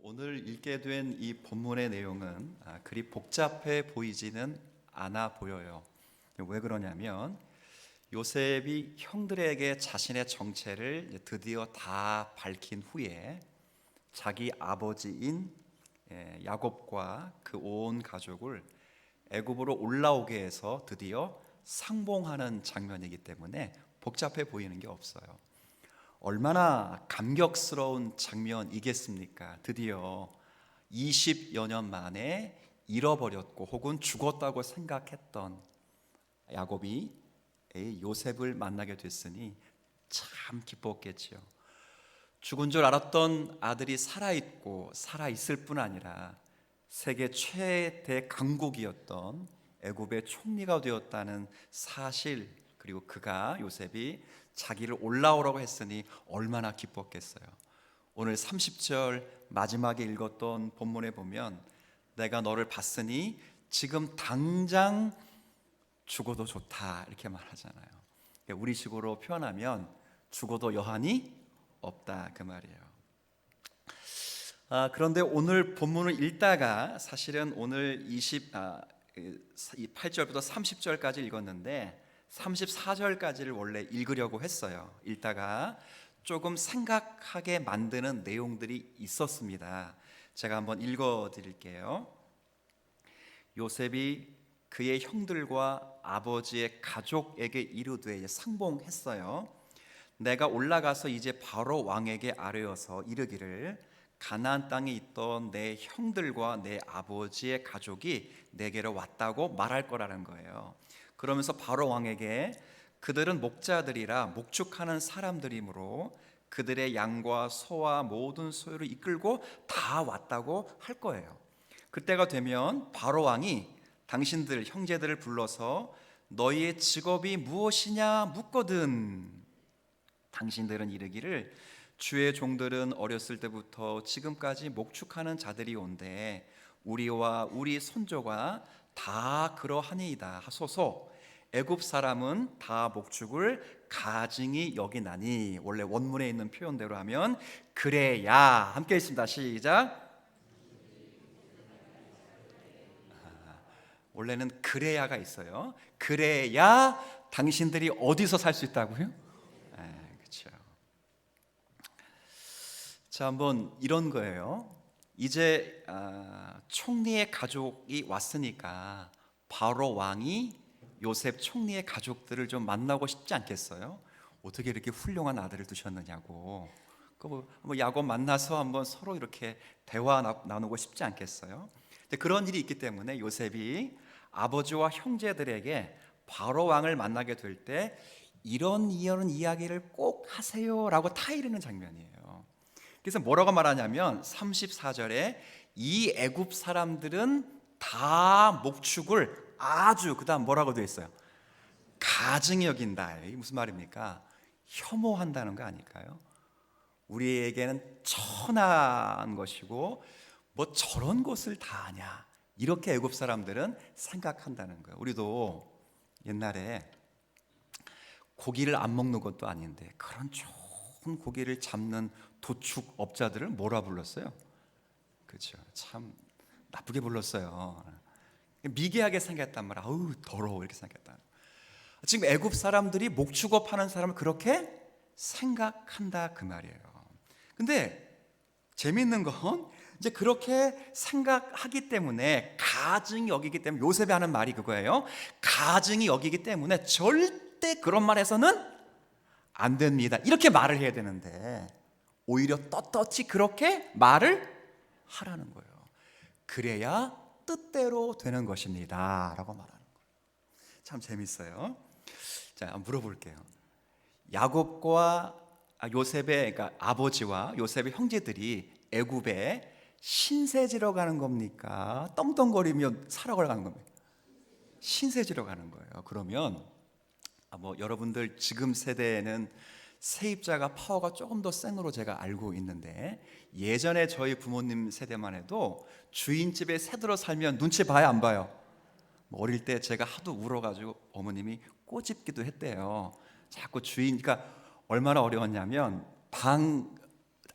오늘 읽게 된 이 본문의 내용은 그리 복잡해 보이지는 않아 보여요. 왜 그러냐면 요셉이 형들에게 자신의 정체를 드디어 다 밝힌 후에 자기 아버지인 야곱과 그 온 가족을 애굽으로 올라오게 해서 드디어 상봉하는 장면이기 때문에 복잡해 보이는 게 없어요. 얼마나 감격스러운 장면이겠습니까? 드디어 20여 년 만에 잃어버렸고 혹은 죽었다고 생각했던 야곱이 요셉을 만나게 됐으니 참 기뻤겠지요. 죽은 줄 알았던 아들이 살아있고 살아있을 뿐 아니라 세계 최대 강국이었던 애굽의 총리가 되었다는 사실, 그리고 요셉이 자기를 올라오라고 했으니 얼마나 기뻤겠어요. 오늘 30절 마지막에 읽었던 본문에 보면 내가 너를 봤으니 지금 당장 죽어도 좋다 이렇게 말하잖아요. 우리식으로 표현하면 죽어도 여한이 없다 그 말이에요. 그런데 오늘 본문을 읽다가 사실은 오늘 8절부터 30절까지 읽었는데 34절까지를 원래 읽으려고 했어요. 읽다가 조금 생각하게 만드는 내용들이 있었습니다. 제가 한번 읽어 드릴게요. 요셉이 그의 형들과 아버지의 가족에게 이르되, 상봉했어요. 내가 올라가서 이제 바로 왕에게 아뢰어서 이르기를 가나안 땅에 있던 내 형들과 내 아버지의 가족이 내게로 왔다고 말할 거라는 거예요. 그러면서 바로 왕에게 그들은 목자들이라 목축하는 사람들이므로 그들의 양과 소와 모든 소유를 이끌고 다 왔다고 할 거예요. 그때가 되면 바로 왕이 당신들 형제들을 불러서 너희의 직업이 무엇이냐 묻거든 당신들은 이르기를 주의 종들은 어렸을 때부터 지금까지 목축하는 자들이 온데 우리와 우리 손조가 다 그러하니이다 하소서. 애굽 사람은 다 목축을 가증히 여기나니. 원래 원문에 있는 표현대로 하면 그래야. 함께 있습니다. 시작. 원래는 그래야가 있어요. 그래야 당신들이 어디서 살 수 있다고요? 그렇죠. 자, 한번 이런 거예요. 이제 총리의 가족이 왔으니까 바로 왕이 요셉 총리의 가족들을 좀 만나고 싶지 않겠어요? 어떻게 이렇게 훌륭한 아들을 두셨느냐고. 뭐 야곱 만나서 한번 서로 이렇게 대화 나누고 싶지 않겠어요? 근데 그런 일이 있기 때문에 요셉이 아버지와 형제들에게 바로 왕을 만나게 될 때 이런 이야기를 꼭 하세요라고 타이르는 장면이에요. 그래서 뭐라고 말하냐면 34절에 이 애굽 사람들은 다 목축을 아주, 그다음 뭐라고 되어 있어요? 가증히 여긴다. 이게 무슨 말입니까? 혐오한다는 거 아닐까요? 우리에게는 천한 것이고 뭐 저런 것을 다 아냐, 이렇게 애굽 사람들은 생각한다는 거예요. 우리도 옛날에 고기를 안 먹는 것도 아닌데 그런 좋은 고기를 잡는 도축업자들을 뭐라 불렀어요? 그렇죠. 참 나쁘게 불렀어요. 미개하게 생겼단 말이야. 아우 더러워 이렇게 생겼다. 지금 애굽 사람들이 목축업 하는 사람을 그렇게 생각한다 그 말이에요. 근데 재미있는 건 이제 그렇게 생각하기 때문에, 가증이 여기기 때문에, 요셉이 하는 말이 그거예요. 가증이 여기기 때문에 절대 그런 말 해서는 안 됩니다, 이렇게 말을 해야 되는데 오히려 떳떳이 그렇게 말을 하라는 거예요. 그래야 뜻대로 되는 것입니다 라고 말하는 거예요. 참 재밌어요. 자, 물어볼게요. 야곱과 요셉의, 그러니까 아버지와 요셉의 형제들이 애굽에 신세지러 가는 겁니까? 떵떵거리며 살아가러 가는 겁니까? 신세지러 가는 거예요. 그러면 뭐 여러분들 지금 세대에는 세입자가 파워가 조금 더 센 으로 제가 알고 있는데, 예전에 저희 부모님 세대만 해도 주인집에 새 들어 살면 눈치 봐요 안 봐요? 어릴 때 제가 하도 울어가지고 어머님이 꼬집기도 했대요. 자꾸 그러니까 얼마나 어려웠냐면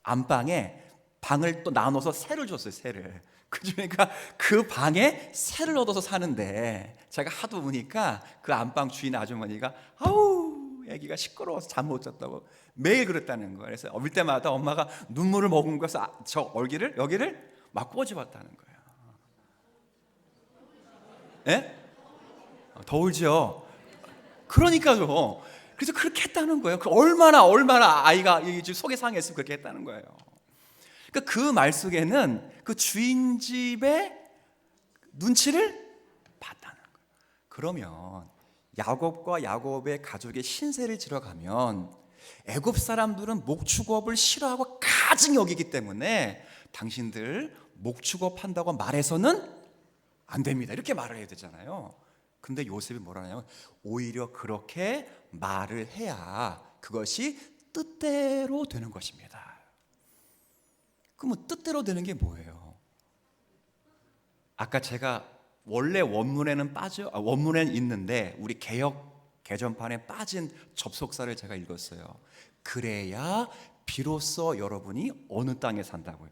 안방에 방을 또 나눠서 새를 줬어요. 새를. 그러니까 그 방에 새를 얻어서 사는데 제가 하도 우니까 그 안방 주인 아주머니가 아우 애기가 시끄러워서 잠 못 잤다고 매일 그랬다는 거예요. 그래서 올 때마다 엄마가 눈물을 머금고서 저 여기를 막 꼬집었다는 거예요. 예? 더울죠. 그러니까요. 그래서 그렇게 했다는 거예요. 얼마나 아이가 속이 상했으면 그렇게 했다는 거예요. 그러니까 그 말 속에는 그 주인 집의 눈치를 봤다는 거예요. 그러면 야곱과 야곱의 가족의 신세를 지러 가면 애굽 사람들은 목축업을 싫어하고 가증 여기기 때문에 당신들 목축업 한다고 말해서는 안 됩니다. 이렇게 말을 해야 되잖아요. 근데 요셉이 뭐라냐면 오히려 그렇게 말을 해야 그것이 뜻대로 되는 것입니다. 그러면 뜻대로 되는 게 뭐예요? 아까 제가 원래 원문에는 있는데 우리 개역 개전판에 빠진 접속사를 제가 읽었어요. 그래야 비로소 여러분이 어느 땅에 산다고요?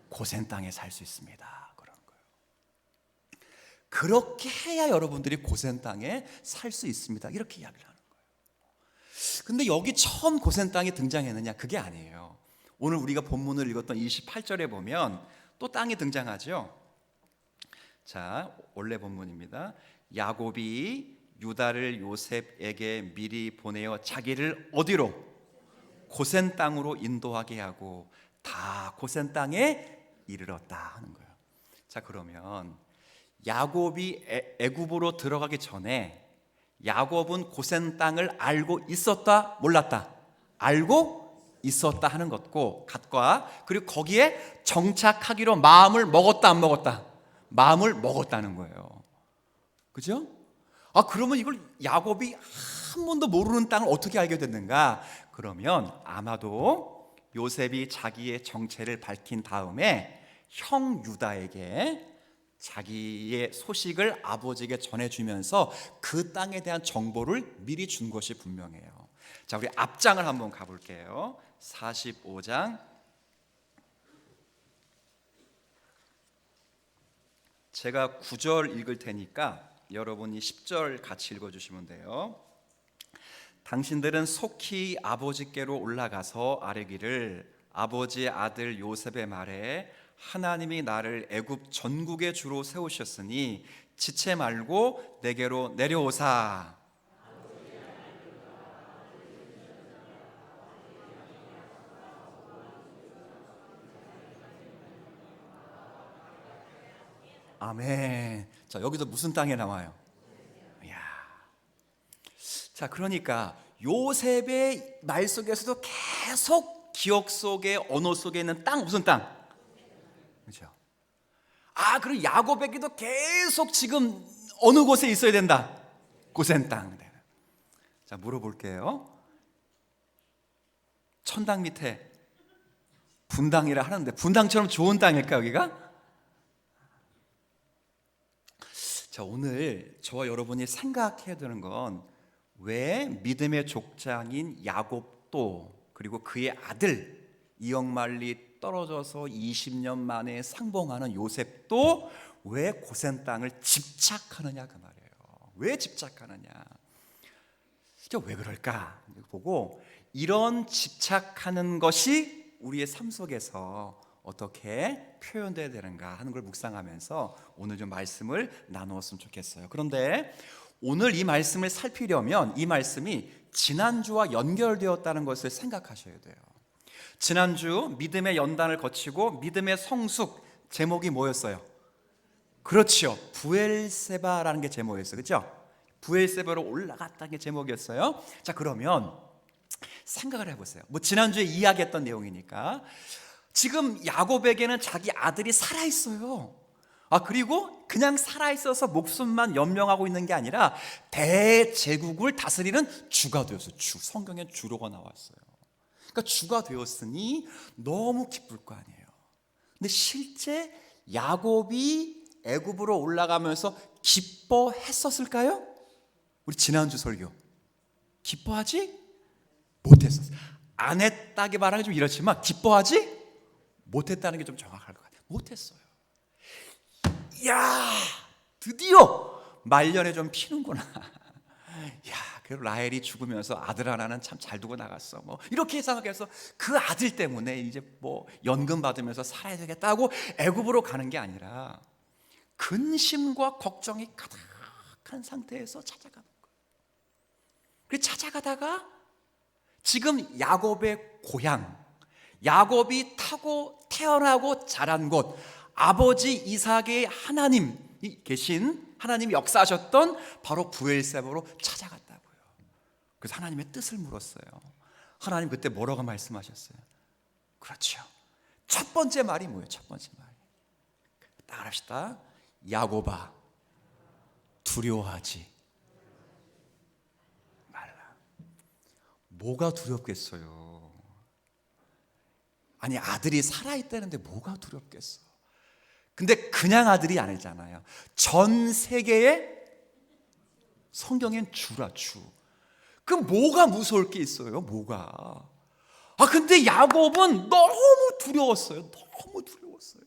고센 땅에 살 수 있습니다. 그런 거예요. 그렇게 해야 여러분들이 고센 땅에 살 수 있습니다. 이렇게 이야기를 하는 거예요. 근데 여기 처음 고센 땅이 등장했느냐? 그게 아니에요. 오늘 우리가 본문을 읽었던 28절에 보면 또 땅이 등장하죠. 자, 원래 본문입니다. 야곱이 유다를 요셉에게 미리 보내어 자기를 어디로? 고센 땅으로 인도하게 하고 다 고센 땅에 이르렀다 하는 거예요. 자, 그러면 야곱이 애굽으로 들어가기 전에 야곱은 고센 땅을 알고 있었다, 몰랐다? 알고 있었다 하는 것과 그리고 거기에 정착하기로 마음을 먹었다, 안 먹었다? 마음을 먹었다는 거예요. 그죠? 그러면 이걸 야곱이 한 번도 모르는 땅을 어떻게 알게 됐는가? 그러면 아마도 요셉이 자기의 정체를 밝힌 다음에 형 유다에게 자기의 소식을 아버지에게 전해주면서 그 땅에 대한 정보를 미리 준 것이 분명해요. 자, 우리 앞장을 한번 가볼게요. 45장 제가 9절 읽을 테니까 여러분이 10절 같이 읽어주시면 돼요. 당신들은 속히 아버지께로 올라가서 아뢰기를 아버지의 아들 요셉의 말에 하나님이 나를 애굽 전국의 주로 세우셨으니 지체 말고 내게로 내려오사. 아멘. 자, 여기서 무슨 땅에 나와요? 이야. 자, 그러니까 요셉의 말 속에서도 계속 기억 속에 언어 속에 있는 땅, 무슨 땅? 그렇죠? 그리고 야곱에게도 계속 지금 어느 곳에 있어야 된다? 고센 땅. 자, 물어볼게요. 천당 밑에 분당이라 하는데 분당처럼 좋은 땅일까 여기가? 자, 오늘 저와 여러분이 생각해야 되는 건 왜 믿음의 족장인 야곱도 그리고 그의 아들 이역말리 떨어져서 20년 만에 상봉하는 요셉도 왜 고센 땅을 집착하느냐 그 말이에요. 왜 집착하느냐? 진짜 왜 그럴까? 보고 이런 집착하는 것이 우리의 삶 속에서 어떻게 표현되어야 되는가 하는 걸 묵상하면서 오늘 좀 말씀을 나누었으면 좋겠어요. 그런데 오늘 이 말씀을 살피려면 이 말씀이 지난주와 연결되었다는 것을 생각하셔야 돼요. 지난주 믿음의 연단을 거치고 믿음의 성숙 제목이 뭐였어요? 그렇죠. 부엘세바라는 게 제목이었어요. 그렇죠? 부엘세바로 올라갔다는 게 제목이었어요. 자, 그러면 생각을 해보세요. 지난주에 이야기했던 내용이니까 지금 야곱에게는 자기 아들이 살아있어요. 그리고 그냥 살아있어서 목숨만 연명하고 있는 게 아니라 대제국을 다스리는 주가 되었어요. 성경에 주로가 나왔어요. 그러니까 주가 되었으니 너무 기쁠 거 아니에요. 근데 실제 야곱이 애굽으로 올라가면서 기뻐했었을까요? 우리 지난주 설교 기뻐하지 못했었어요. 안 했다기 말하기 좀 이렇지만 기뻐하지 못했다는 게 좀 정확할 것 같아요. 못했어요. 야, 드디어 말년에 좀 피는구나. 야, 그 라헬이 죽으면서 아들 하나는 참 잘 두고 나갔어. 뭐 이렇게 생각해서 그 아들 때문에 이제 뭐 연금 받으면서 살아야 되겠다고 애굽으로 가는 게 아니라 근심과 걱정이 가득한 상태에서 찾아가는 거예요. 그래서 찾아가다가 지금 야곱의 고향, 야곱이 타고 태어나고 자란 곳, 아버지 이삭의 하나님이 계신, 하나님이 역사하셨던 바로 브엘세바로 찾아갔다고요. 그래서 하나님의 뜻을 물었어요. 하나님 그때 뭐라고 말씀하셨어요? 그렇죠. 첫 번째 말이 뭐예요? 첫 번째 말이 따라합시다. 야곱아, 두려워하지 말라. 뭐가 두렵겠어요? 아니, 아들이 살아있다는데 뭐가 두렵겠어? 근데 그냥 아들이 아니잖아요. 전 세계에 성경엔 주라, 주. 그럼 뭐가 무서울 게 있어요? 뭐가? 근데 야곱은 너무 두려웠어요. 너무 두려웠어요.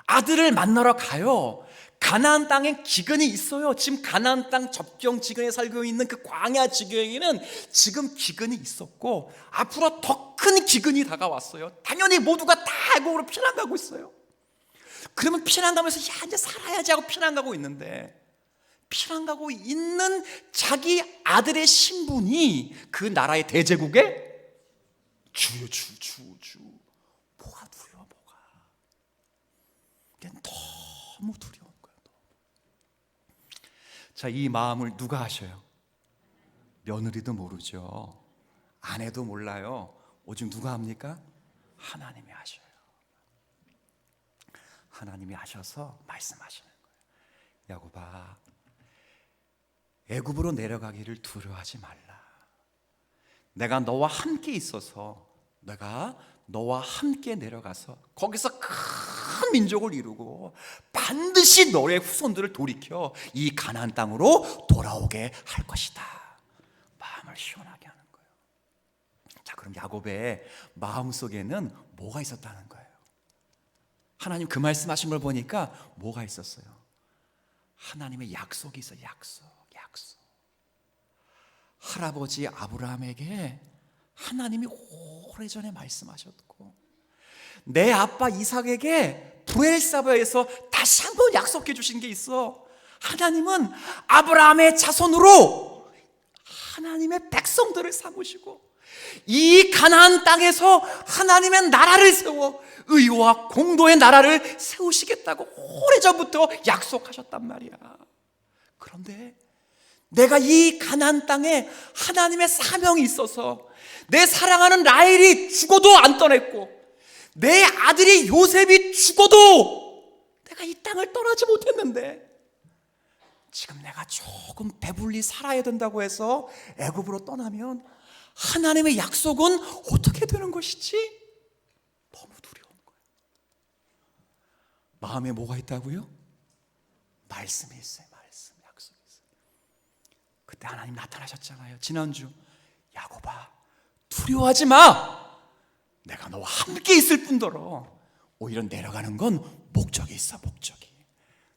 아들을 만나러 가요. 가나안 땅에 기근이 있어요. 지금 가나안 땅 접경 지근에 살고 있는 그 광야 지경에는 지금 기근이 있었고 앞으로 더 큰 기근이 다가왔어요. 당연히 모두가 다 애굽으로 피난 가고 있어요. 그러면 피난 가면서 야, 이제 살아야지 하고 피난 가고 있는데, 피난 가고 있는 자기 아들의 신분이 그 나라의 대제국의 주. 뭐가 두려워, 뭐가. 너무 두려운 거예요. 자, 이 마음을 누가 하셔요? 며느리도 모르죠. 아내도 몰라요. 오직 누가 합니까? 하나님이 하셔요. 하나님이 하셔서 말씀하시는 거예요. 야곱아, 애굽으로 내려가기를 두려워하지 말라. 내가 너와 함께 있어서, 내가 너와 함께 내려가서 거기서 큰 민족을 이루고 반드시 너의 후손들을 돌이켜 이 가나안 땅으로 돌아오게 할 것이다. 마음을 시원하게 하는 거예요. 자, 그럼 야곱의 마음속에는 뭐가 있었다는 거예요? 하나님 그 말씀하신 걸 보니까 뭐가 있었어요? 하나님의 약속이 있어요. 약속. 할아버지 아브라함에게 하나님이 오래전에 말씀하셨고, 내 아빠 이삭에게 브엘사바에서 다시 한번 약속해 주신 게 있어. 하나님은 아브라함의 자손으로 하나님의 백성들을 삼으시고 이 가나안 땅에서 하나님의 나라를 세워 의와 공도의 나라를 세우시겠다고 오래전부터 약속하셨단 말이야. 그런데 내가 이 가나안 땅에 하나님의 사명이 있어서 내 사랑하는 라헬이 죽어도 안 떠났고 내 아들이 요셉이 죽어도 내가 이 땅을 떠나지 못했는데, 지금 내가 조금 배불리 살아야 된다고 해서 애굽으로 떠나면 하나님의 약속은 어떻게 되는 것이지? 너무 두려운 거예요. 마음에 뭐가 있다고요? 말씀이 있어요. 말씀, 약속이 있어요. 그때 하나님 나타나셨잖아요. 지난주, 야곱아, 두려워하지 마. 내가 너와 함께 있을 뿐더러 오히려 내려가는 건 목적이 있어. 목적이.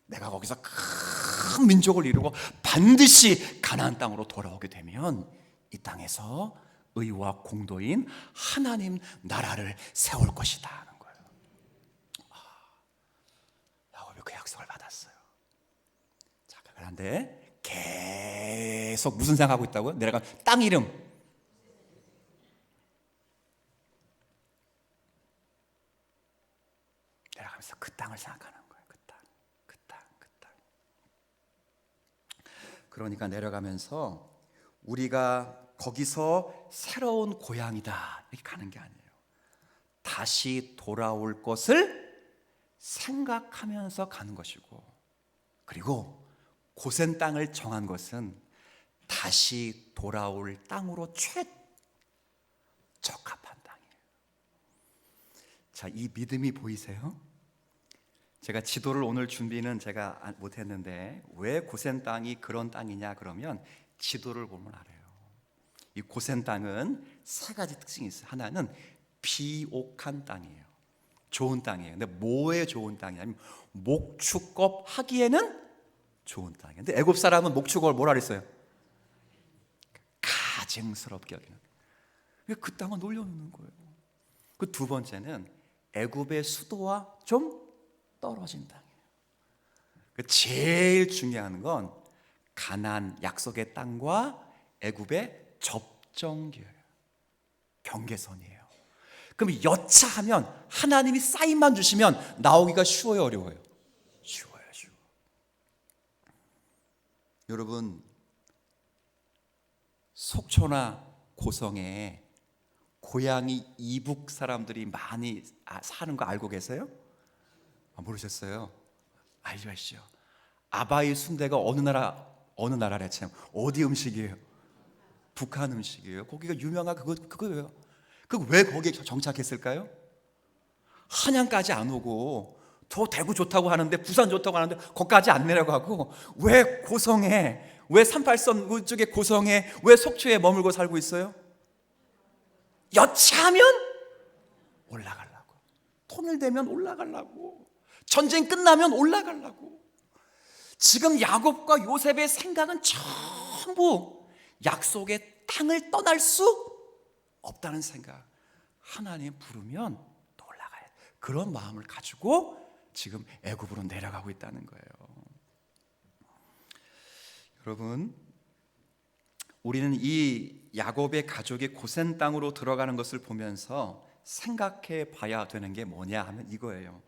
내가 거기서 큰 민족을 이루고 반드시 가나안 땅으로 돌아오게 되면 이 땅에서 의와 공도인 하나님 나라를 세울 것이다 하는 거예요. 야곱이 그 약속을 받았어요. 자, 그런데 계속 무슨 생각하고 있다고요? 내려가 땅 이름, 내려가면서 그 땅을 생각하는 거예요. 그 땅. 그러니까 내려가면서 우리가 거기서 새로운 고향이다 이렇게 가는 게 아니에요. 다시 돌아올 것을 생각하면서 가는 것이고, 그리고 고센 땅을 정한 것은 다시 돌아올 땅으로 최적합한 땅이에요. 자, 이 믿음이 보이세요? 제가 지도를 오늘 준비는 제가 못했는데 왜 고센 땅이 그런 땅이냐 그러면 지도를 보면 알아요. 이 고센 땅은 세 가지 특징이 있어요. 하나는 비옥한 땅이에요. 좋은 땅이에요. 근데 뭐에 좋은 땅이냐면 목축업 하기에는 좋은 땅이에요. 근데 애굽 사람은 목축업을 뭐라 그랬어요? 가증스럽게 여기는. 그 땅을 놀려놓는 거예요. 그 두 번째는 애굽의 수도와 좀 떨어진 땅이에요. 그 제일 중요한 건 가나안 약속의 땅과 애굽의 접점기예요. 경계선이에요. 그럼 여차하면 하나님이 사인만 주시면 나오기가 쉬워요, 어려워요? 쉬워요, 쉬워. 여러분, 속초나 고성에 고양이 이북 사람들이 많이 사는 거 알고 계세요? 모르셨어요? 알죠, 아시죠? 아바이 순대가 어느 나라랬죠? 어디 음식이에요? 북한 음식이에요. 거기가 유명한 그거예요. 그 왜 거기에 정착했을까요? 한양까지 안 오고 더 대구 좋다고 하는데 부산 좋다고 하는데 거기까지 안 내려가고 왜 고성에, 왜 38선 그쪽에 고성에, 왜 속초에 머물고 살고 있어요? 여차하면 올라가려고, 통일되면 올라가려고, 전쟁 끝나면 올라가려고. 지금 야곱과 요셉의 생각은 전부 약속의 땅을 떠날 수 없다는 생각. 하나님 부르면 또 올라가야 돼. 그런 마음을 가지고 지금 애굽으로 내려가고 있다는 거예요. 여러분, 우리는 이 야곱의 가족이 고센 땅으로 들어가는 것을 보면서 생각해 봐야 되는 게 뭐냐 하면 이거예요.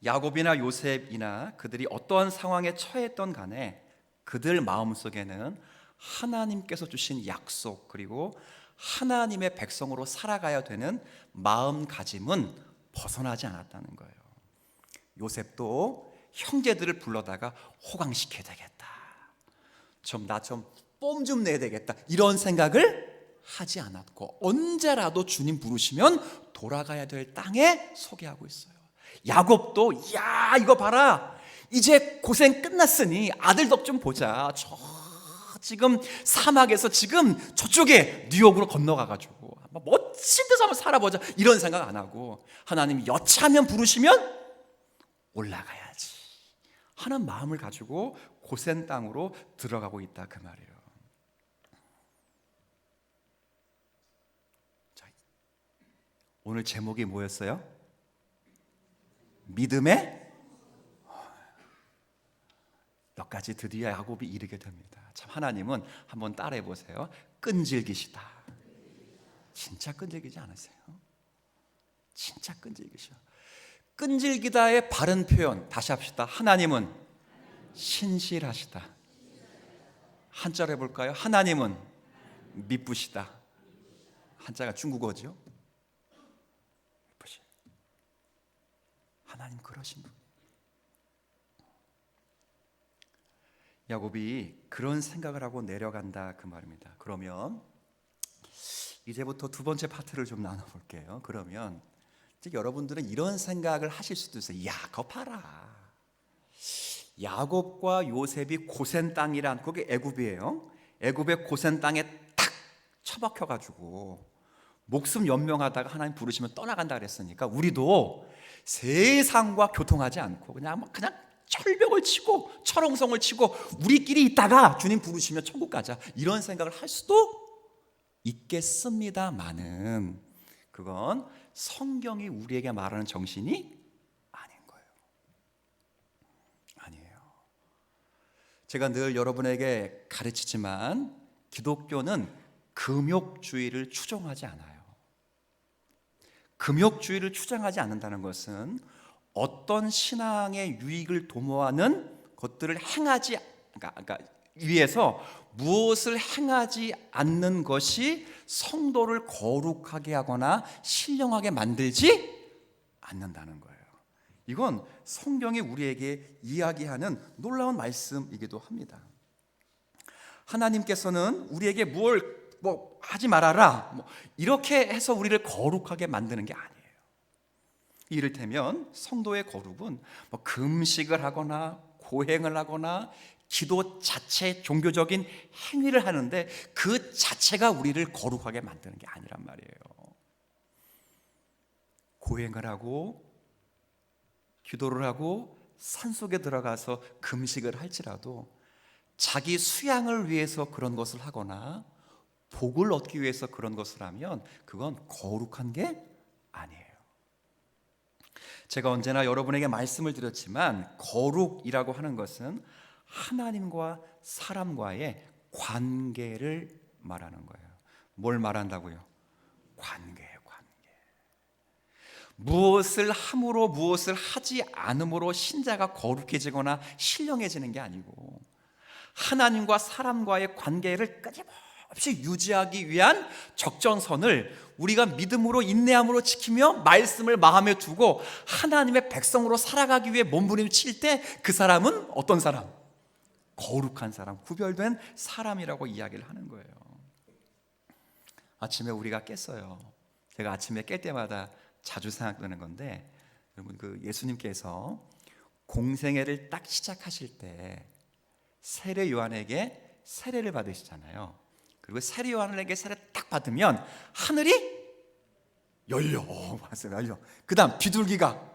야곱이나 요셉이나 그들이 어떠한 상황에 처했던 간에 그들 마음속에는 하나님께서 주신 약속, 그리고 하나님의 백성으로 살아가야 되는 마음가짐은 벗어나지 않았다는 거예요. 요셉도 형제들을 불러다가 호강시켜야 되겠다, 나 좀 뽐 좀 내야 되겠다, 이런 생각을 하지 않았고 언제라도 주님 부르시면 돌아가야 될 땅에 소개하고 있어요. 야곱도 야 이거 봐라, 이제 고생 끝났으니 아들 덕 좀 보자. 지금 사막에서 지금 저쪽에 뉴욕으로 건너가가지고 멋진 데서 한번 살아보자, 이런 생각 안 하고 하나님이 여차하면 부르시면 올라가야지 하는 마음을 가지고 고센 땅으로 들어가고 있다, 그 말이에요. 자, 오늘 제목이 뭐였어요? 믿음의 여기까지 드디어 야곱이 이르게 됩니다. 참, 하나님은 한번 따라해 보세요. 끈질기시다. 진짜 끈질기지 않으세요? 진짜 끈질기셔. 끈질기다의 바른 표현 다시 합시다. 하나님은 신실하시다. 한자로 해볼까요? 하나님은 미쁘시다. 한자가 중국어죠. 미쁘시. 하나님 그러신 분. 야곱이 그런 생각을 하고 내려간다, 그 말입니다. 그러면 이제부터 두 번째 파트를 좀 나눠볼게요. 그러면 여러분들은 이런 생각을 하실 수도 있어요. 야, 그거 봐라, 야곱과 요셉이 고센 땅이란, 그게 애굽이에요. 애굽의 고센 땅에 탁 처박혀가지고 목숨 연명하다가 하나님 부르시면 떠나간다 그랬으니까 우리도 세상과 교통하지 않고 그냥 철벽을 치고 철옹성을 치고 우리끼리 있다가 주님 부르시면 천국 가자, 이런 생각을 할 수도 있겠습니다만은 그건 성경이 우리에게 말하는 정신이 아닌 거예요. 아니에요. 제가 늘 여러분에게 가르치지만 기독교는 금욕주의를 추종하지 않아요. 금욕주의를 추종하지 않는다는 것은 어떤 신앙의 유익을 도모하는 것들을 행하지, 그러니까 위해서 무엇을 행하지 않는 것이 성도를 거룩하게 하거나 신령하게 만들지 않는다는 거예요. 이건 성경이 우리에게 이야기하는 놀라운 말씀이기도 합니다. 하나님께서는 우리에게 뭘 하지 말아라, 이렇게 해서 우리를 거룩하게 만드는 게 아니에요. 이를테면 성도의 거룩은 금식을 하거나 고행을 하거나 기도 자체, 종교적인 행위를 하는데 그 자체가 우리를 거룩하게 만드는 게 아니란 말이에요. 보행을 하고 기도를 하고 산속에 들어가서 금식을 할지라도 자기 수양을 위해서 그런 것을 하거나 복을 얻기 위해서 그런 것을 하면 그건 거룩한 게 아니에요. 제가 언제나 여러분에게 말씀을 드렸지만 거룩이라고 하는 것은 하나님과 사람과의 관계를 말하는 거예요. 뭘 말한다고요? 관계예요, 관계. 무엇을 함으로 무엇을 하지 않음으로 신자가 거룩해지거나 신령해지는 게 아니고 하나님과 사람과의 관계를 끊임없이 유지하기 위한 적정선을 우리가 믿음으로 인내함으로 지키며 말씀을 마음에 두고 하나님의 백성으로 살아가기 위해 몸부림칠 때 그 사람은 어떤 사람? 거룩한 사람, 구별된 사람이라고 이야기를 하는 거예요. 아침에 우리가 깼어요. 제가 아침에 깰 때마다 자주 생각나는 건데, 여러분 그 예수님께서 공생애를 딱 시작하실 때 세례 요한에게 세례를 받으시잖아요. 그리고 세례 요한에게 세례 딱 받으면 하늘이 열려. 맞아요, 열려. 그 다음 비둘기가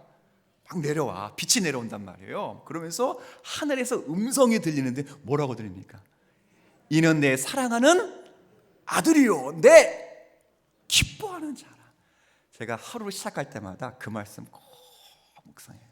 막 내려와, 빛이 내려온단 말이에요. 그러면서 하늘에서 음성이 들리는데 뭐라고 들립니까? 이는 내 사랑하는 아들이요, 내 기뻐하는 자라. 제가 하루를 시작할 때마다 그 말씀 꼭 묵상해요.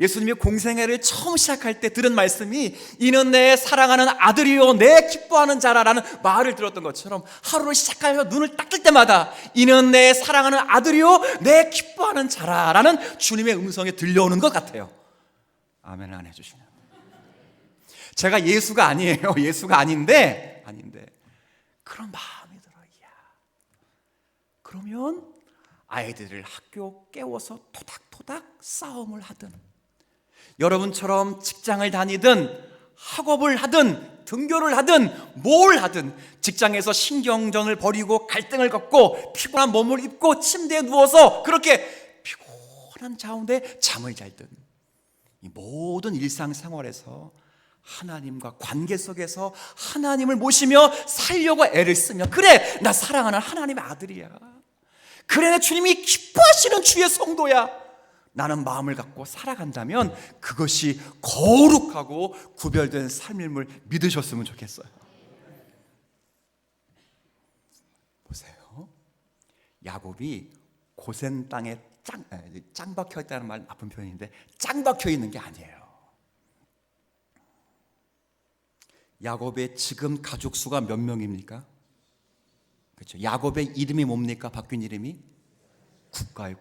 예수님이 공생애를 처음 시작할 때 들은 말씀이 이는 내 사랑하는 아들이요 내 기뻐하는 자라라는 말을 들었던 것처럼 하루를 시작하여 눈을 딱 뜰 때마다 이는 내 사랑하는 아들이요 내 기뻐하는 자라라는 주님의 음성이 들려오는 것 같아요. 아멘 안 해주시나요? 제가 예수가 아니에요. 예수가 아닌데 그런 마음이 들어요. 그러면 아이들을 학교 깨워서 토닥토닥 싸움을 하든 여러분처럼 직장을 다니든 학업을 하든 등교를 하든 뭘 하든 직장에서 신경전을 벌이고 갈등을 겪고 피곤한 몸을 입고 침대에 누워서 그렇게 피곤한 가운데 잠을 잘든 이 모든 일상생활에서 하나님과 관계 속에서 하나님을 모시며 살려고 애를 쓰며 그래 나 사랑하는 하나님의 아들이야, 그래 내 주님이 기뻐하시는 주의 성도야, 나는 마음을 갖고 살아간다면 그것이 거룩하고 구별된 삶임을 믿으셨으면 좋겠어요. 보세요. 야곱이 고센 땅에 짱 박혀 있다는 말 나쁜 표현인데 짱 박혀 있는 게 아니에요. 야곱의 지금 가족 수가 몇 명입니까? 그렇죠. 야곱의 이름이 뭡니까? 바뀐 이름이 국가예요.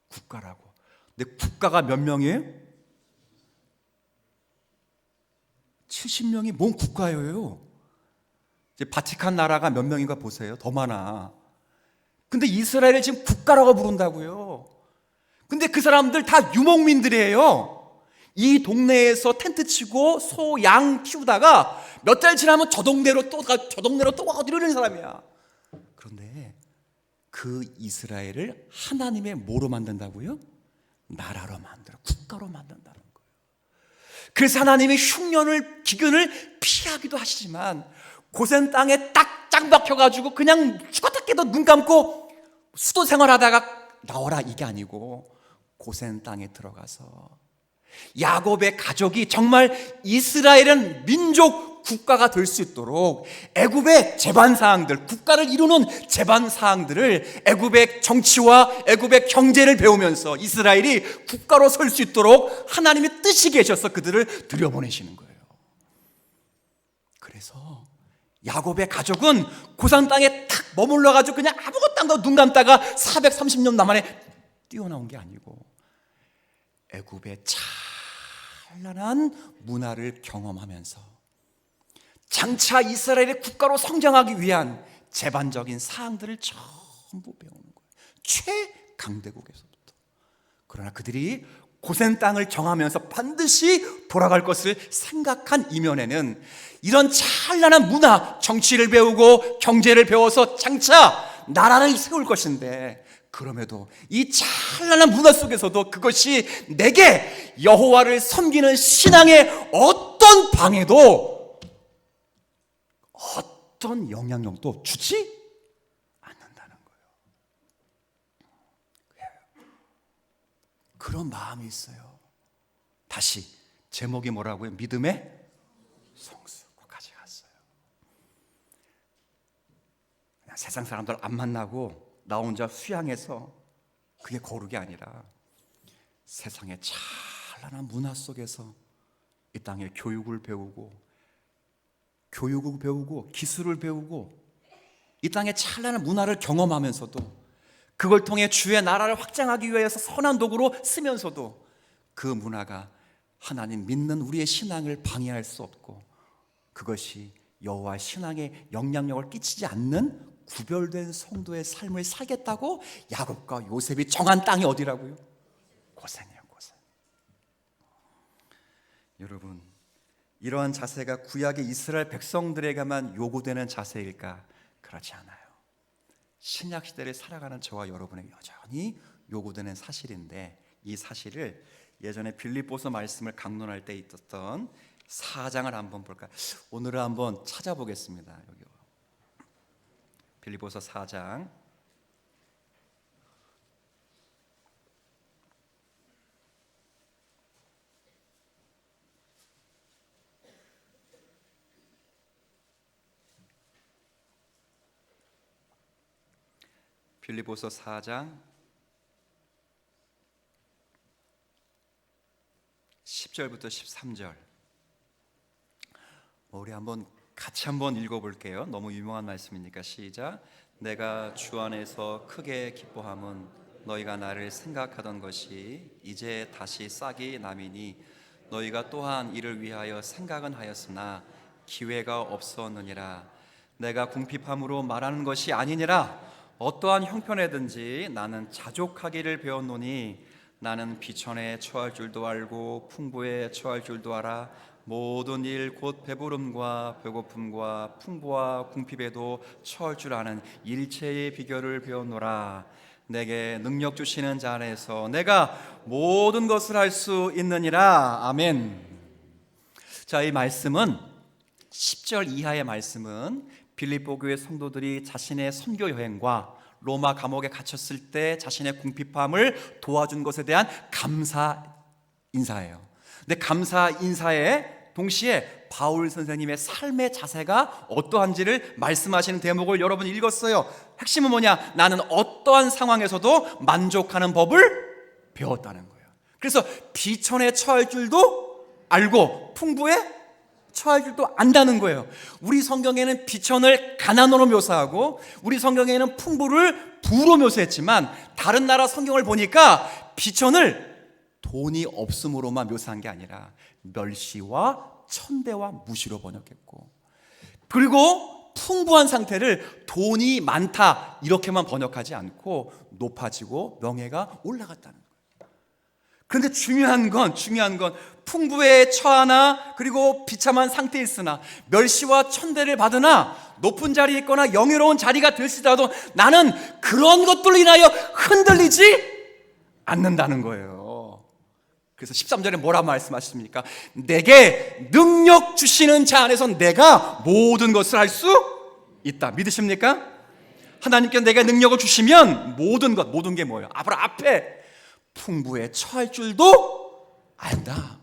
국가라고. 근데 국가가 몇 명이에요? 70명이 뭔 국가예요? 이제 바티칸 나라가 몇 명인가 보세요. 더 많아. 근데 이스라엘을 지금 국가라고 부른다고요. 근데 그 사람들 다 유목민들이에요. 이 동네에서 텐트 치고 소, 양 키우다가 몇 달 지나면 저 동네로 또 가고 이러는 사람이야. 그런데 그 이스라엘을 하나님의 뭐로 만든다고요? 나라로 만들어, 국가로 만든다는 거예요. 그래서 하나님이 흉년을, 기근을 피하기도 하시지만 고센 땅에 딱 짱 박혀가지고 그냥 죽었다 깨도 눈 감고 수도 생활하다가 나와라 이게 아니고 고센 땅에 들어가서 야곱의 가족이 정말 이스라엘은 민족 국가가 될 수 있도록 애굽의 제반사항들, 국가를 이루는 제반사항들을 애굽의 정치와 애굽의 경제를 배우면서 이스라엘이 국가로 설 수 있도록 하나님의 뜻이 계셔서 그들을 들여보내시는 거예요. 그래서 야곱의 가족은 고산 땅에 탁 머물러가지고 그냥 아무것도 안 하고 눈 감다가 430년 만에 뛰어나온 게 아니고 애굽의 찬란한 문화를 경험하면서 장차 이스라엘의 국가로 성장하기 위한 제반적인 사항들을 전부 배우는 거예요. 최강대국에서부터. 그러나 그들이 고센 땅을 정하면서 반드시 돌아갈 것을 생각한 이면에는 이런 찬란한 문화, 정치를 배우고 경제를 배워서 장차 나라를 세울 것인데 그럼에도 이 찬란한 문화 속에서도 그것이 내게 여호와를 섬기는 신앙의 어떤 방해도 어떤 영향력도 주지 않는다는 거예요. 그런 마음이 있어요. 다시 제목이 뭐라고요? 믿음의 성수까지 갔어요. 그냥 세상 사람들 안 만나고 나 혼자 수양해서 그게 거룩이 아니라 세상의 찬란한 문화 속에서 이 땅에 교육을 배우고 기술을 배우고 이 땅의 찬란한 문화를 경험하면서도 그걸 통해 주의 나라를 확장하기 위해서 선한 도구로 쓰면서도 그 문화가 하나님 믿는 우리의 신앙을 방해할 수 없고 그것이 여호와 신앙에 영향력을 끼치지 않는 구별된 성도의 삶을 살겠다고 야곱과 요셉이 정한 땅이 어디라고요? 고센이에요, 고센. 여러분, 이러한 자세가 구약의 이스라엘 백성들에게만 요구되는 자세일까? 그렇지 않아요. 신약 시대를 살아가는 저와 여러분에게 여전히 요구되는 사실인데, 이 사실을 예전에 빌립보서 말씀을 강론할 때 있었던 4장을 한번 볼까요? 오늘은 한번 찾아보겠습니다. 여기 빌립보서 4장 빌립보서 4장 10절부터 13절 우리 같이 한번 읽어볼게요. 너무 유명한 말씀이니까 시작. 내가 주 안에서 크게 기뻐함은 너희가 나를 생각하던 것이 이제 다시 싹이 남이니 너희가 또한 이를 위하여 생각은 하였으나 기회가 없었느니라. 내가 궁핍함으로 말하는 것이 아니니라. 어떠한 형편에든지 나는 자족하기를 배웠노니 나는 비천에 처할 줄도 알고 풍부에 처할 줄도 알아. 모든 일 곧 배부름과 배고픔과 풍부와 궁핍에도 처할 줄 아는 일체의 비결을 배웠노라. 내게 능력 주시는 자 안에서 내가 모든 것을 할 수 있느니라. 아멘. 자, 이 말씀은 10절 이하의 말씀은 빌립보 교회 성도들이 자신의 선교 여행과 로마 감옥에 갇혔을 때 자신의 궁핍함을 도와준 것에 대한 감사 인사예요. 근데 감사 인사에 동시에 바울 선생님의 삶의 자세가 어떠한지를 말씀하시는 대목을 여러분 읽었어요. 핵심은 뭐냐? 나는 어떠한 상황에서도 만족하는 법을 배웠다는 거예요. 그래서 비천에 처할 줄도 알고 풍부에 처할 줄도 안다는 거예요. 우리 성경에는 비천을 가난으로 묘사하고 우리 성경에는 풍부를 부로 묘사했지만 다른 나라 성경을 보니까 비천을 돈이 없음으로만 묘사한 게 아니라 멸시와 천대와 무시로 번역했고, 그리고 풍부한 상태를 돈이 많다 이렇게만 번역하지 않고 높아지고 명예가 올라갔다는 거예요. 그런데 중요한 건 풍부에 처하나 그리고 비참한 상태에 있으나 멸시와 천대를 받으나 높은 자리에 있거나 영예로운 자리가 될지라도 나는 그런 것들로 인하여 흔들리지 않는다는 거예요. 그래서 13절에 뭐라 말씀하십니까? 내게 능력 주시는 자 안에서 내가 모든 것을 할 수 있다. 믿으십니까? 하나님께서 내가 능력을 주시면 모든 게 뭐예요? 앞에 풍부에 처할 줄도 안다.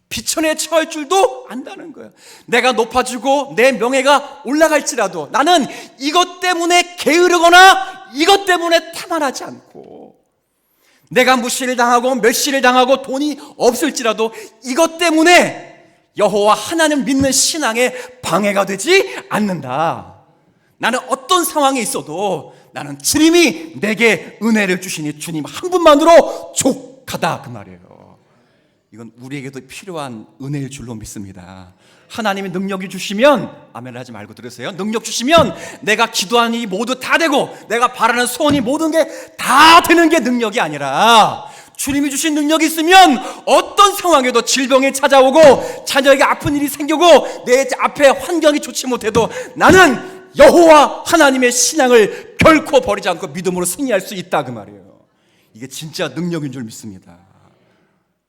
비천에 처할 줄도 안다는 거예요. 내가 높아지고 내 명예가 올라갈지라도 나는 이것 때문에 게으르거나 이것 때문에 탐안하지 않고, 내가 무시를 당하고 멸시를 당하고 돈이 없을지라도 이것 때문에 여호와 하나님 믿는 신앙에 방해가 되지 않는다. 나는 어떤 상황에 있어도 나는 주님이 내게 은혜를 주시니 주님 한 분만으로 족하다, 그 말이에요. 이건 우리에게도 필요한 은혜일 줄로 믿습니다. 하나님이 능력이 주시면, 아멘 하지 말고 들으세요. 능력 주시면 내가 기도하는 일이 모두 다 되고 내가 바라는 소원이 모든 게 다 되는 게 능력이 아니라, 주님이 주신 능력이 있으면 어떤 상황에도 질병이 찾아오고 자녀에게 아픈 일이 생기고 내 앞에 환경이 좋지 못해도 나는 여호와 하나님의 신앙을 결코 버리지 않고 믿음으로 승리할 수 있다, 그 말이에요. 이게 진짜 능력인 줄 믿습니다.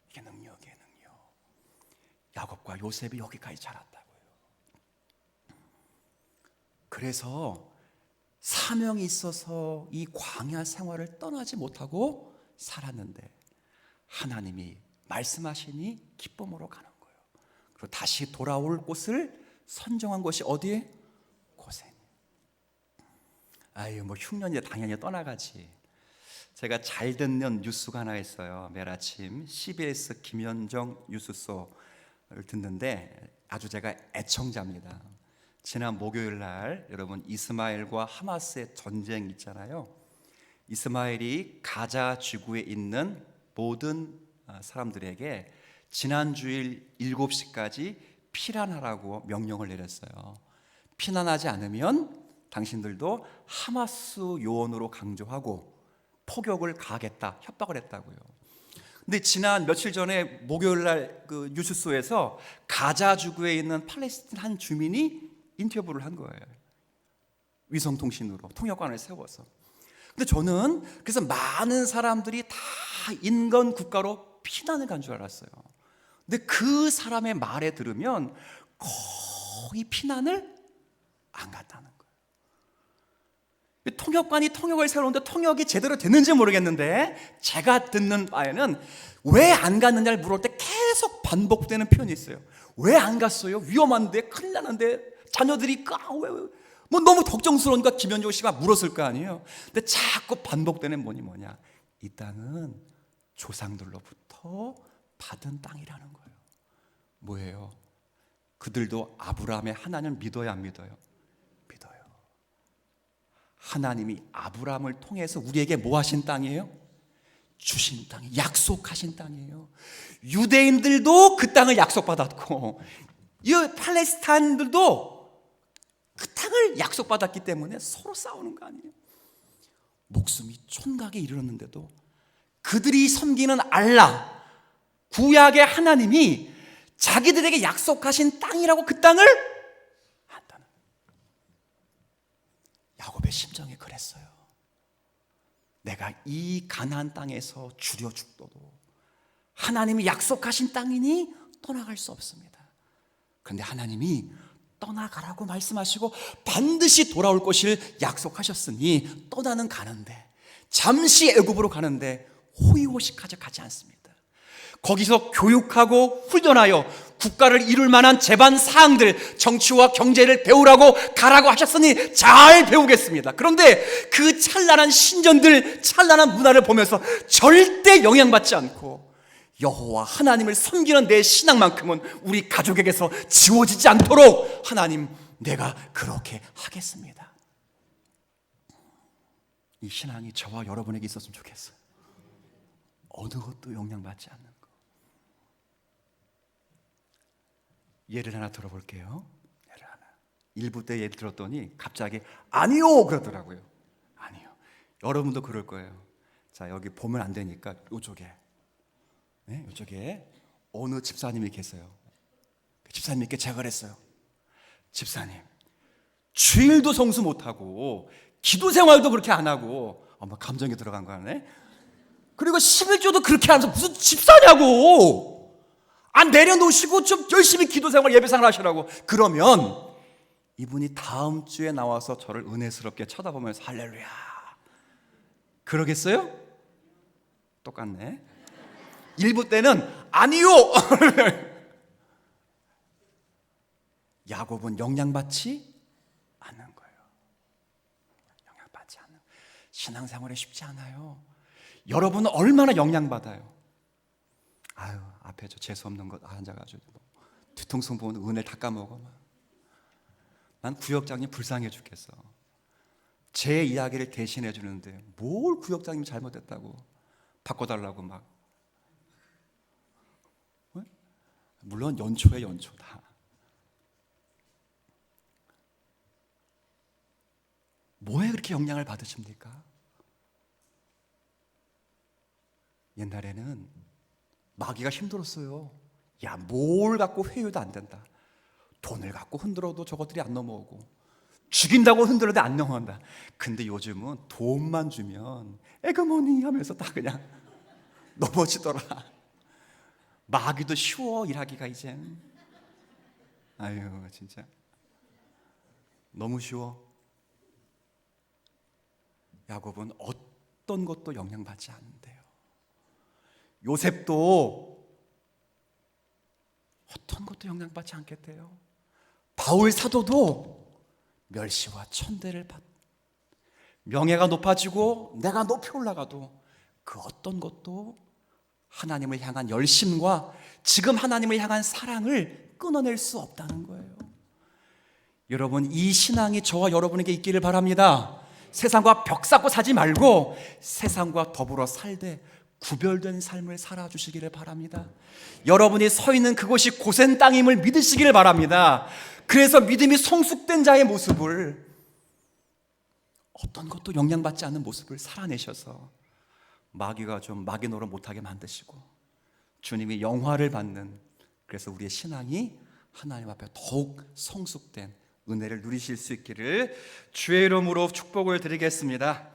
이게 능력이에요, 능력. 야곱과 요셉이 여기까지 자랐다고요. 그래서 사명이 있어서 이 광야 생활을 떠나지 못하고 살았는데, 하나님이 말씀하시니 기쁨으로 가는 거예요. 그리고 다시 돌아올 곳을 선정한 곳이 어디에? 고센. 아유, 뭐 흉년이 당연히 떠나가지. 제가 잘 듣는 뉴스가 하나 있어요. 매일 아침 CBS 김현정 뉴스소를 듣는데 아주 제가 애청자입니다. 지난 목요일 날 여러분 이스마엘과 하마스의 전쟁 있잖아요. 이스마엘이 가자 지구에 있는 모든 사람들에게 지난 주일 7시까지 피난하라고 명령을 내렸어요. 피난하지 않으면 당신들도 하마스 요원으로 강조하고 폭격을 가하겠다 협박을 했다고요. 근데 지난 며칠 전에 목요일 날 그 뉴스소에서 가자 지구에 있는 팔레스틴 한 주민이 인터뷰를 한 거예요. 위성통신으로 통역관을 세워서. 근데 저는 그래서 많은 사람들이 다 인근 국가로 피난을 간 줄 알았어요. 근데 그 사람의 말에 들으면 거의 피난을 안 갔다는 거예요. 통역관이 통역을 세우는데 통역이 제대로 됐는지 모르겠는데 제가 듣는 바에는 왜 안 갔느냐를 물을 때 계속 반복되는 표현이 있어요. 왜 안 갔어요? 위험한데, 큰일 나는데, 자녀들이 뭐 너무 걱정스러우니까 김현정 씨가 물었을 거 아니에요. 근데 자꾸 반복되는 뭐냐, 이 땅은 조상들로부터 받은 땅이라는 거예요. 뭐예요? 그들도 아브라함의 하나님을 믿어야 안 믿어요? 믿어요. 하나님이 아브라함을 통해서 우리에게 뭐 하신 땅이에요? 주신 땅이, 약속하신 땅이에요. 유대인들도 그 땅을 약속받았고 이 팔레스타인들도 그 땅을 약속받았기 때문에 서로 싸우는 거 아니에요? 목숨이 촌각에 이르렀는데도 그들이 섬기는 알라, 구약의 하나님이 자기들에게 약속하신 땅이라고 그 땅을 한다는 거예요. 야곱의 심정이 그랬어요. 내가 이 가나안 땅에서 줄여 죽도도 하나님이 약속하신 땅이니 떠나갈 수 없습니다. 그런데 하나님이 떠나가라고 말씀하시고 반드시 돌아올 것을 약속하셨으니 떠나는 가는데, 잠시 애굽으로 가는데 호의호식하지 가지 않습니다. 거기서 교육하고 훈련하여 국가를 이룰 만한 제반 사항들, 정치와 경제를 배우라고 가라고 하셨으니 잘 배우겠습니다. 그런데 그 찬란한 신전들, 찬란한 문화를 보면서 절대 영향받지 않고 여호와 하나님을 섬기는 내 신앙만큼은 우리 가족에게서 지워지지 않도록 하나님, 내가 그렇게 하겠습니다. 이 신앙이 저와 여러분에게 있었으면 좋겠어요. 어느 것도 영향받지 않는 거. 예를 하나 들어볼게요. 예를 하나. 1부 때 예를 들었더니 갑자기 아니요 그러더라고요. 아니요. 여러분도 그럴 거예요. 자, 여기 보면 안 되니까 이쪽에, 네, 이쪽에 어느 집사님이 계세요. 그 집사님께 제가 그랬어요. 집사님, 주일도 성수 못하고 기도 생활도 그렇게 안 하고, 뭐 감정이 들어간 거 아니네. 그리고 11조도 그렇게 하면서 무슨 집사냐고. 내려놓으시고 좀 열심히 기도생활 예배생활 하시라고. 그러면 이분이 다음 주에 나와서 저를 은혜스럽게 쳐다보면서 할렐루야 그러겠어요? 똑같네. 1부 때는 아니요 야곱은 영향받지 않는 거예요. 영향받지 않는. 신앙생활이 쉽지 않아요. 여러분은 얼마나 영향받아요? 아유, 앞에 저 재수없는 거 앉아가지고 뒤통수 보면 은혜 다 까먹어. 난 구역장님 불쌍해 죽겠어. 제 이야기를 대신해 주는데 뭘 구역장님 잘못했다고 바꿔달라고 막. 물론 연초에 연초다. 뭐에 그렇게 영향을 받으십니까? 옛날에는 마귀가 힘들었어요. 야, 뭘 갖고 회유도 안 된다. 돈을 갖고 흔들어도 저것들이 안 넘어오고, 죽인다고 흔들어도 안 넘어온다. 근데 요즘은 돈만 주면 에그머니 하면서 다 그냥 넘어지더라. 마귀도 쉬워 일하기가 이젠. 아유, 진짜 너무 쉬워. 야곱은 어떤 것도 영향받지 않는데요. 요셉도 어떤 것도 영향받지 않겠대요. 바울 사도도 멸시와 천대를 받. 명예가 높아지고 내가 높이 올라가도 그 어떤 것도 하나님을 향한 열심과 지금 하나님을 향한 사랑을 끊어낼 수 없다는 거예요. 여러분, 이 신앙이 저와 여러분에게 있기를 바랍니다. 세상과 벽 쌓고 사지 말고 세상과 더불어 살되 구별된 삶을 살아주시기를 바랍니다. 여러분이 서 있는 그곳이 고센 땅임을 믿으시기를 바랍니다. 그래서 믿음이 성숙된 자의 모습을, 어떤 것도 영향받지 않는 모습을 살아내셔서 마귀가 좀 마귀 노릇 못하게 만드시고 주님이 영화를 받는, 그래서 우리의 신앙이 하나님 앞에 더욱 성숙된 은혜를 누리실 수 있기를 주의 이름으로 축복을 드리겠습니다.